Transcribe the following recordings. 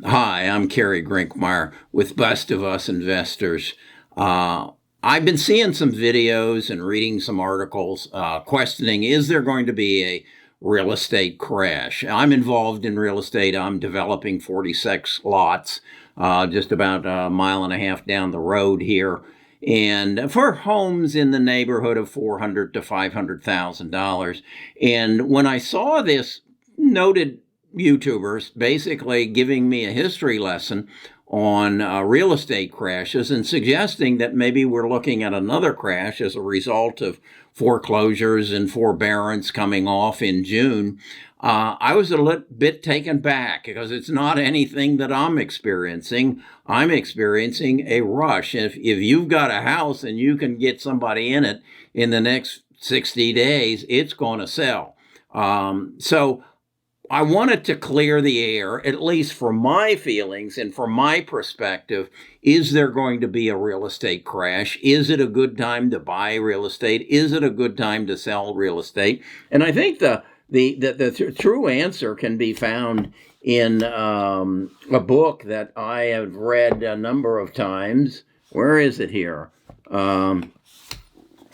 Hi, I'm Kerry Grinkmeyer with Best of Us Investors. I've been seeing some videos and reading some articles questioning, is there going to be a real estate crash? I'm involved in real estate. I'm developing 46 lots just about a mile and a half down the road here. And for homes in the neighborhood of $400,000 to $500,000. And when I saw this noted YouTubers basically giving me a history lesson on real estate crashes and suggesting that maybe we're looking at another crash as a result of foreclosures and forbearance coming off in June. I was a little bit taken back because it's not anything that I'm experiencing. I'm experiencing a rush. If you've got a house and you can get somebody in it in the next 60 days, it's going to sell. So I wanted to clear the air, at least for my feelings and from my perspective. Is there going to be a real estate crash? Is it a good time to buy real estate? Is it a good time to sell real estate? And I think the true answer can be found in a book that I have read a number of times. Where is it here?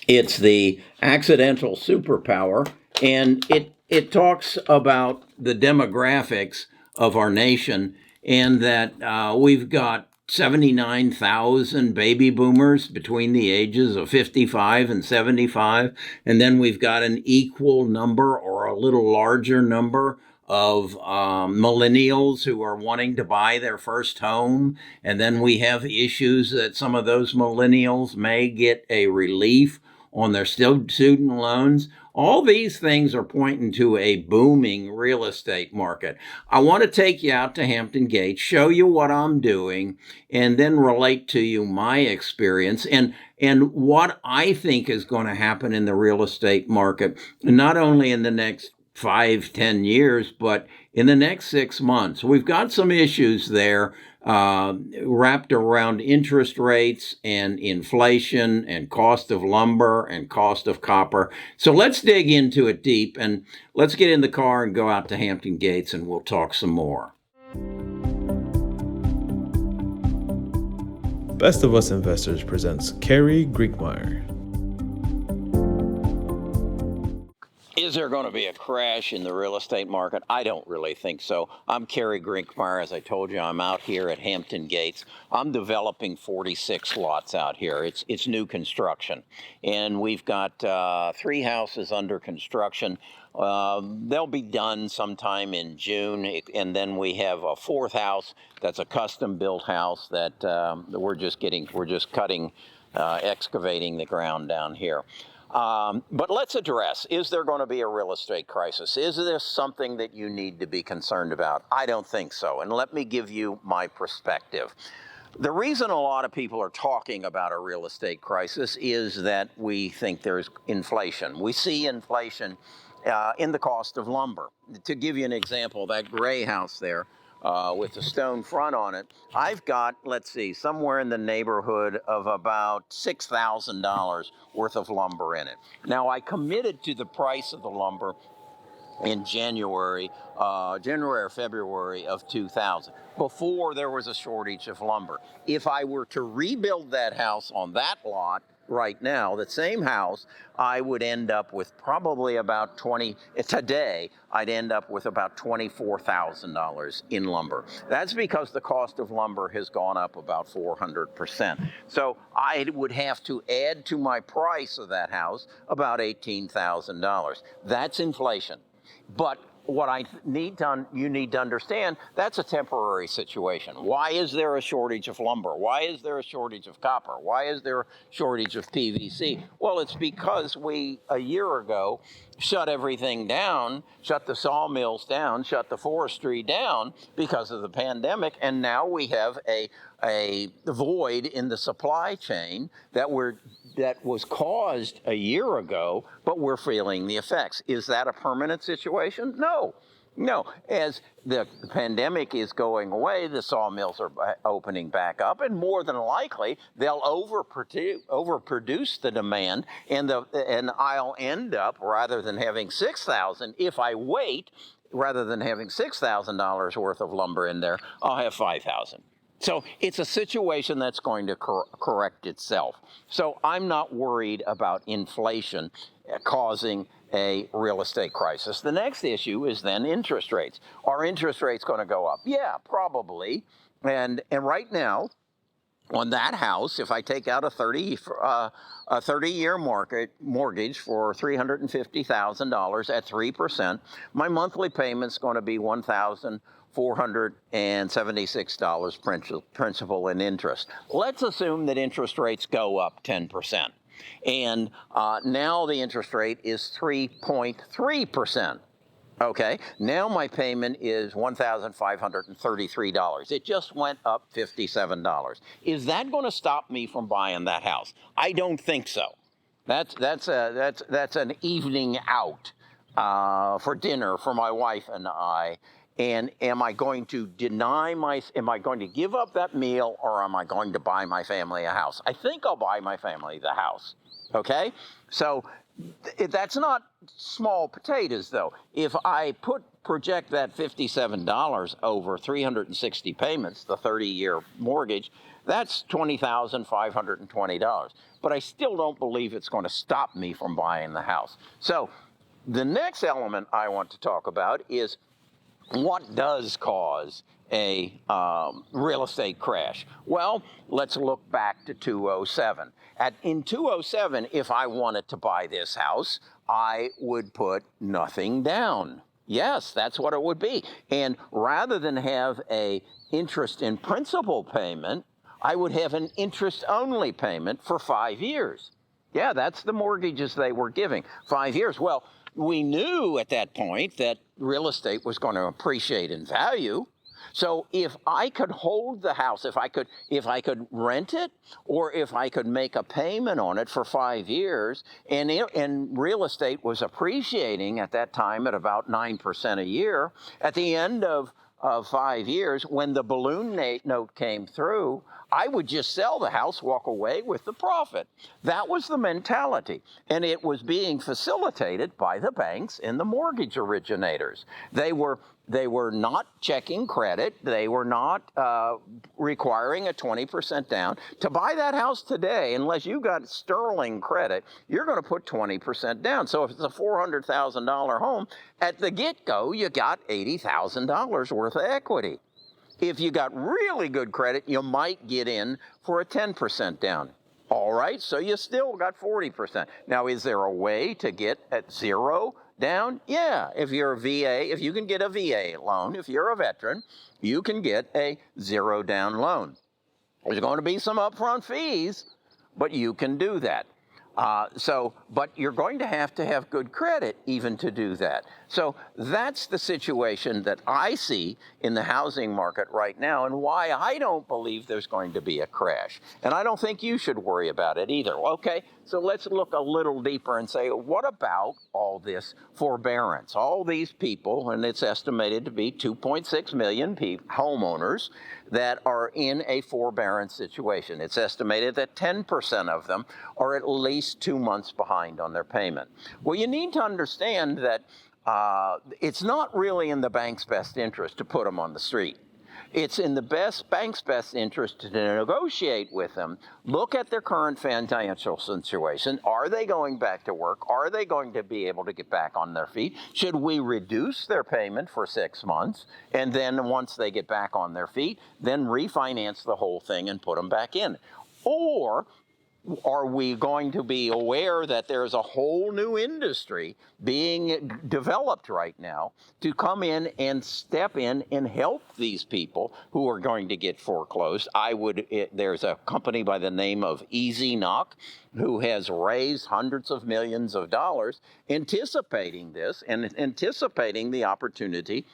It's The Accidental Superpower, and it talks about the demographics of our nation, and that we've got 79,000 baby boomers between the ages of 55 and 75. And then we've got an equal number or a little larger number of millennials who are wanting to buy their first home. And then we have issues that some of those millennials may get a relief on their student loans. All these things are pointing to a booming real estate market. I want to take you out to Hampton Gates, show you what I'm doing, and then relate to you my experience and what I think is going to happen in the real estate market, not only in the next 5-10 years, but in the next 6 months. We've got some issues there wrapped around interest rates and inflation and cost of lumber and cost of copper. So let's dig into it deep, and let's get in the car and go out to Hampton Gates, and we'll talk some more. Best of Us Investors presents Kerry Grinkmeyer. Is there going to be a crash in the real estate market? I don't really think so. I'm Kerry Grinkmeyer. As I told you, I'm out here at Hampton Gates. I'm developing 46 lots out here. It's new construction. And we've got 3 houses under construction. They'll be done sometime in June. And then we have a 4th house that's a custom built house that we're just cutting, excavating the ground down here. But let's address, is there going to be a real estate crisis? Is this something that you need to be concerned about? I don't think so. And let me give you my perspective. The reason a lot of people are talking about a real estate crisis is that we think there's inflation. We see inflation in the cost of lumber. To give you an example, that gray house there, with the stone front on it, I've got, let's see, somewhere in the neighborhood of about $6,000 worth of lumber in it. Now, I committed to the price of the lumber in January or February of 2000, before there was a shortage of lumber. If I were to rebuild that house on that lot right now, the same house, I would end up with probably about I'd end up with about $24,000 in lumber. That's because the cost of lumber has gone up about 400%. So I would have to add to my price of that house about $18,000. That's inflation. But what you need to understand, that's a temporary situation. Why is there a shortage of lumber? Why is there a shortage of copper? Why is there a shortage of PVC? Well, it's because we, a year ago, shut everything down, shut the sawmills down, shut the forestry down because of the pandemic, and now we have a void in the supply chain that was caused a year ago, but we're feeling the effects. Is that a permanent situation? No. As the pandemic is going away, the sawmills are opening back up, and more than likely they'll overproduce the demand, and I'll end up, rather than having 6,000, if I wait, rather than having $6,000 worth of lumber in there, I'll have $5,000. So it's a situation that's going to correct itself. So I'm not worried about inflation causing a real estate crisis. The next issue is then interest rates. Are interest rates going to go up? Yeah, probably. And right now, on that house, if I take out a 30-year mortgage for $350,000 at 3%, my monthly payment's going to be $1,476 principal and interest. Let's assume that interest rates go up 10%. And now the interest rate is 3.3%. Okay, now my payment is $1,533. It just went up $57. Is that going to stop me from buying that house? I don't think so. That's an evening out for dinner for my wife and I. And am I going to give up that meal, or am I going to buy my family a house? I think I'll buy my family the house. Okay, so that's not small potatoes, though. If I project that $57 over 360 payments, the 30-year mortgage, that's $20,520. But I still don't believe it's going to stop me from buying the house. So the next element I want to talk about is what does cause a real estate crash? Well, let's look back to 2007. In 2007, if I wanted to buy this house, I would put nothing down. Yes, that's what it would be. And rather than have a interest in principal payment, I would have an interest-only payment for 5 years. Yeah, that's the mortgages they were giving, 5 years. Well, we knew at that point that real estate was going to appreciate in value. So if I could hold the house, if I could rent it, or if I could make a payment on it for 5 years, and real estate was appreciating at that time at about 9% a year, at the end of 5 years, when the balloon note came through, I would just sell the house, walk away with the profit. That was the mentality. And it was being facilitated by the banks and the mortgage originators. They were not checking credit. They were not requiring a 20% down. To buy that house today, unless you got sterling credit, you're going to put 20% down. So if it's a $400,000 home, at the get-go, you got $80,000 worth of equity. If you got really good credit, you might get in for a 10% down. All right, so you still got 40%. Now, is there a way to get at zero down? Yeah, if you're a VA, if you can get a VA loan, if you're a veteran, you can get a zero down loan. There's going to be some upfront fees, but you can do that. But you're going to have good credit even to do that. So that's the situation that I see in the housing market right now, and why I don't believe there's going to be a crash. And I don't think you should worry about it either. Okay, so let's look a little deeper and say, what about all this forbearance? All these people, and it's estimated to be 2.6 million homeowners that are in a forbearance situation. It's estimated that 10% of them are at least 2 months behind on their payment. Well, you need to understand that it's not really in the bank's best interest to put them on the street. It's in the bank's best interest to negotiate with them, look at their current financial situation. Are they going back to work? Are they going to be able to get back on their feet? Should we reduce their payment for 6 months, and then once they get back on their feet, then refinance the whole thing and put them back in? Or are we going to be aware that there's a whole new industry being developed right now to come in and step in and help these people who are going to get foreclosed? There's a company by the name of Easy Knock who has raised hundreds of millions of dollars anticipating this and anticipating the opportunity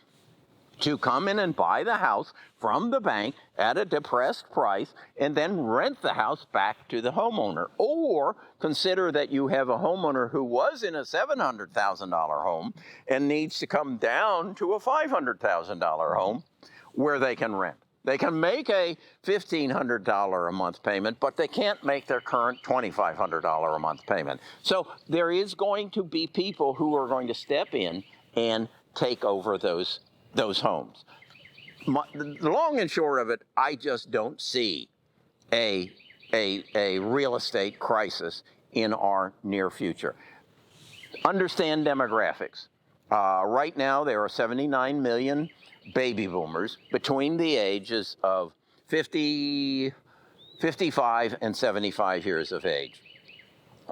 to come in and buy the house from the bank at a depressed price and then rent the house back to the homeowner. Or consider that you have a homeowner who was in a $700,000 home and needs to come down to a $500,000 home where they can rent. They can make a $1,500 a month payment, but they can't make their current $2,500 a month payment. So there is going to be people who are going to step in and take over those homes. The long and short of it, I just don't see a real estate crisis in our near future. Understand demographics. Right now, there are 79 million baby boomers between the ages of 50, 55, and 75 years of age.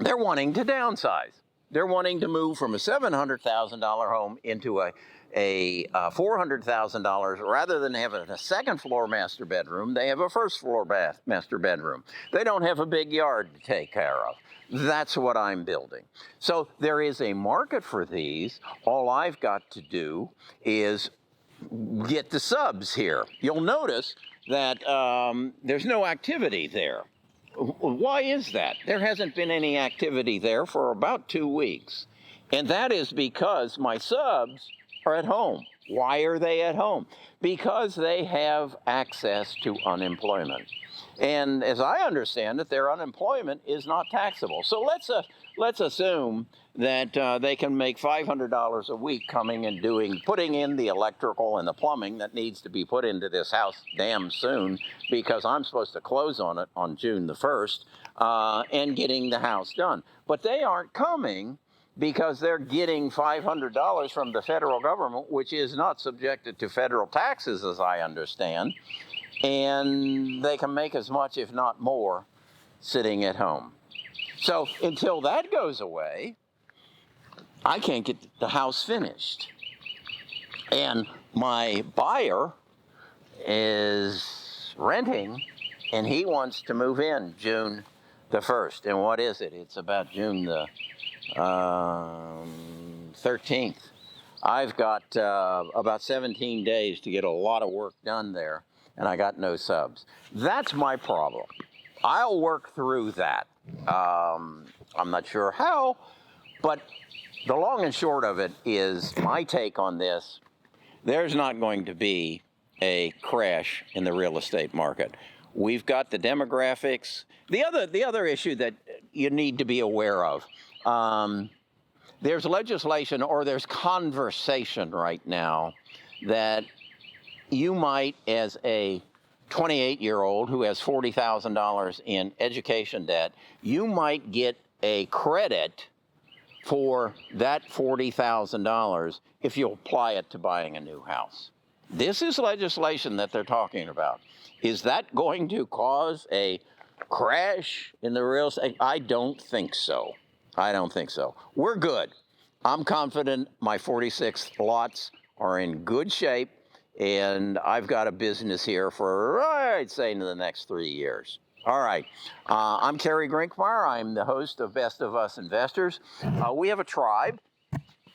They're wanting to downsize. They're wanting to move from a $700,000 home into a $400,000. Rather than having a second floor master bedroom, they have a first floor master bedroom. They don't have a big yard to take care of. That's what I'm building. So there is a market for these. All I've got to do is get the subs here. You'll notice that there's no activity there. Why is that? There hasn't been any activity there for about 2 weeks. And that is because my subs are at home. Why are they at home? Because they have access to unemployment. And as I understand it, their unemployment is not taxable. So let's assume that they can make $500 a week coming and putting in the electrical and the plumbing that needs to be put into this house damn soon, because I'm supposed to close on it on June the 1st, and getting the house done. But they aren't coming because they're getting $500 from the federal government, which is not subjected to federal taxes, as I understand. And they can make as much, if not more, sitting at home. So until that goes away, I can't get the house finished. And my buyer is renting, and he wants to move in June the 1st. And what is it? It's about June the 13th. I've got about 17 days to get a lot of work done there, and I got no subs. That's my problem. I'll work through that. I'm not sure how, but the long and short of it is my take on this. There's not going to be a crash in the real estate market. We've got the demographics. The other issue that you need to be aware of, there's legislation or there's conversation right now that you might, as a 28-year-old who has $40,000 in education debt, you might get a credit for that $40,000 if you apply it to buying a new house. This is legislation that they're talking about. Is that going to cause a crash in the real estate? I don't think so. I don't think so. We're good. I'm confident my 46 lots are in good shape, and I've got a business here for, I'd say, in the next 3 years. All right. I'm Kerry Grinkmeyer. I'm the host of Best of Us Investors. We have a tribe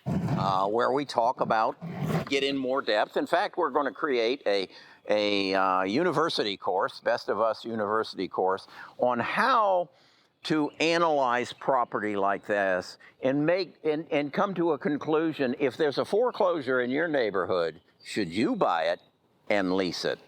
where we talk about, get in more depth. In fact, we're going to create a university course, Best of Us University course, on how to analyze property like this and come to a conclusion. If there's a foreclosure in your neighborhood, should you buy it and lease it?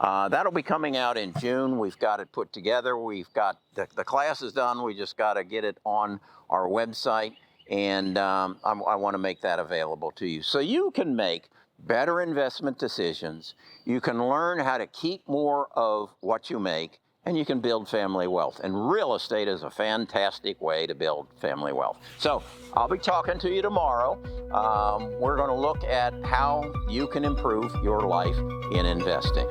That'll be coming out in June. We've got it put together. We've got the class is done. We just got to get it on our website, and I want to make that available to you so you can make better investment decisions. You can learn how to keep more of what you make, and you can build family wealth. And real estate is a fantastic way to build family wealth. So I'll be talking to you tomorrow. We're going to look at how you can improve your life in investing.